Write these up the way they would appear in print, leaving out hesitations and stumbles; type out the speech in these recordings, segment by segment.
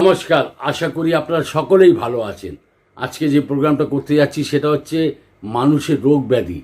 নমস্কার, আশা করি আপনারা সকলেই ভালো আছেন। আজকে যে প্রোগ্রামটা করতে যাচ্ছি সেটা হচ্ছে মানুষের রোগ ব্যাধি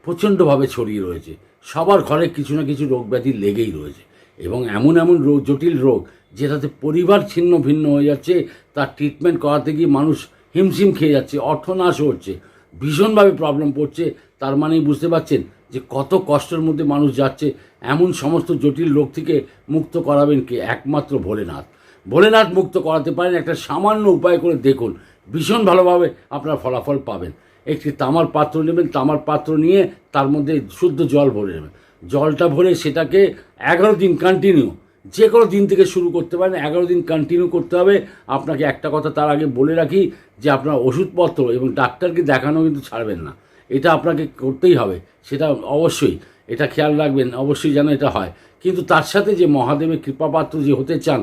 প্রচণ্ডভাবে ছড়িয়ে রয়েছে। সবার ঘরে কিছু না কিছু রোগ ব্যাধি লেগেই রয়েছে এবং এমন এমন রোগ, জটিল রোগ যেটাতে পরিবার ছিন্ন ভিন্ন হয়ে যাচ্ছে। তার ট্রিটমেন্ট করাতে গিয়ে মানুষ হিমশিম খেয়ে যাচ্ছে, অর্থনাশ হচ্ছে, ভীষণভাবে প্রবলেম পড়ছে। তার মানেই বুঝতে পারছেন যে কত কষ্টের মধ্যে মানুষ যাচ্ছে। এমন সমস্ত জটিল রোগ থেকে মুক্ত করাবেন কে? একমাত্র ভোলেনাথ। ভোলেনাথ মুক্ত করাতে পারেন। একটা সামান্য উপায় করে দেখুন, ভীষণ ভালোভাবে আপনার ফলাফল পাবেন। একটি তামার পাত্র নেবেন, তামার পাত্র নিয়ে তার মধ্যে শুদ্ধ জল ভরে নেবেন। জলটা ভরে সেটাকে 11 দিন কন্টিনিউ, যে কোনো দিন থেকে শুরু করতে পারেন, 11 দিন কন্টিনিউ করতে হবে। আপনাকে একটা কথা তার আগে বলে রাখি যে আপনার ওষুধপত্র এবং ডাক্তারকে দেখানো কিন্তু ছাড়বেন না। এটা আপনাকে করতেই হবে, সেটা অবশ্যই এটা খেয়াল রাখবেন, অবশ্যই যেন এটা হয়। কিন্তু তার সাথে যে মহাদেবের কৃপাপাত্র যে হতে চান,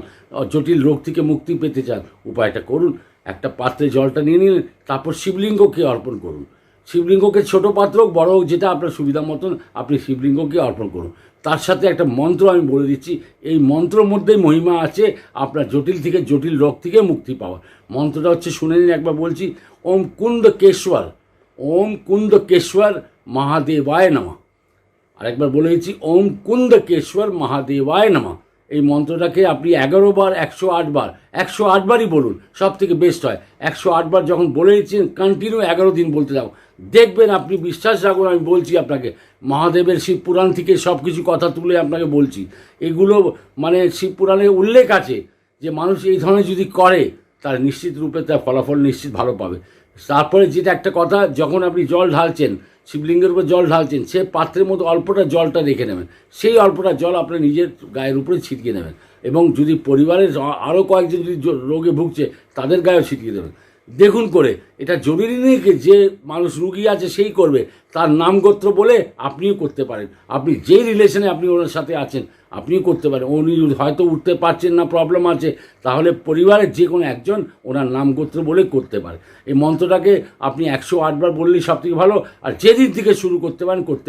জটিল রোগ থেকে মুক্তি পেতে চান, উপায়টা করুন। একটা পাত্রে জলটা নিয়ে নিন, তারপর শিবলিঙ্গকে অর্পণ করুন। শিবলিঙ্গকে ছোটো পাত্র হোক বড় হোক, যেটা আপনার সুবিধা মতন আপনি শিবলিঙ্গকে অর্পণ করুন। তার সাথে একটা মন্ত্র আমি বলে দিচ্ছি, এই মন্ত্রের মধ্যেই মহিমা আছে আপনার জটিল থেকে, জটিল রোগ থেকে মুক্তি পাওয়ার। মন্ত্রটা হচ্ছে, শুনে নিন একবার বলছি। ওম কুন্দকেশ্বর, ওম কুন্দকেশ্বর মহাদেবায় নমঃ। আরেকবার বলে দিচ্ছি, ওম কুন্দকেশ্বর মহাদেবায় নমঃ। এই মন্ত্রটাকে আপনি 11 বার, 108 বার, 108 বারই বলুন, সব থেকে বেস্ট হয়। 108 বার যখন বলে দিচ্ছেন, কন্টিনিউ 11 দিন বলতে যাও, দেখবেন আপনি, বিশ্বাস রাখুন, আমি বলছি আপনাকে, মহাদেবের শিব পুরাণ থেকে সব কিছু কথা তুলে আপনাকে বলছি। এগুলো মানে শিব পুরাণে উল্লেখ আছে যে মানুষ এই ধরনের যদি করে তার নিশ্চিত রূপে তার ফলাফল নিশ্চিত ভালো পাবে। তারপরে যেটা একটা কথা, যখন আপনি জল ঢালছেন, শিবলিঙ্গের উপর জল ঢালছেন, সে পাত্রের মধ্যে অল্পটা জলটা রেখে নেবেন। সেই অল্পটা জল আপনি নিজের গায়ের উপরে ছিটিয়ে নেবেন এবং যদি পরিবারের আরও কয়েকজন যদি রোগে ভুগছে তাদের গায়েও ছিটিয়ে দেবেন। দেখুন করে, এটা জরুরি নেই যে মানুষ রুগী আছে সেই করবে, তার নাম গোত্র বলে আপনিও করতে পারেন। আপনি যেই রিলেশনে আপনি ওনার সাথে আছেন আপনিও করতে পারেন। উনি হয়তো উঠতে পারছেন না, প্রবলেম আছে, তাহলে পরিবারের যে কোনো একজন ওনার নাম গোত্র বলে করতে পারে। এই মন্ত্রটাকে আপনি 108 বার বললেই সব থেকে ভালো। আর যেদিন থেকে শুরু করতে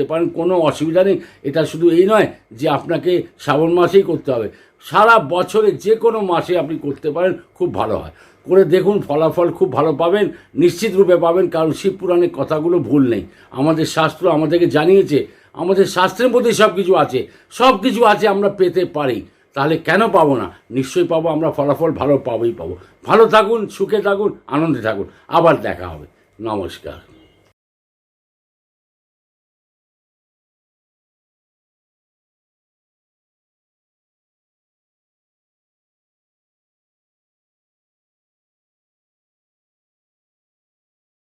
পারেন, কোনো অসুবিধা নেই। এটা শুধু এই নয় যে আপনাকে শ্রাবণ মাসেই করতে হবে, সারা বছরে যে কোনো মাসে আপনি করতে পারেন, খুব ভালো হয়। করে দেখুন, ফলাফল খুব ভালো পাবেন, নিশ্চিত রূপে পাবেন। কারণ শিব পুরাণের কথাগুলো ভুল নেই। আমাদের শাস্ত্র আমাদেরকে জানিয়েছে, আমাদের শাস্ত্রের মধ্যে সব কিছু আছে, সব কিছু আছে, আমরা পেতে পারি। তাহলে কেন পাবো না? নিশ্চয়ই পাবো। আমরা ফলাফল ভালো পাবোই পাবো। ভালো থাকুন, সুখে থাকুন, আনন্দে থাকুন। আবার দেখা হবে। নমস্কার।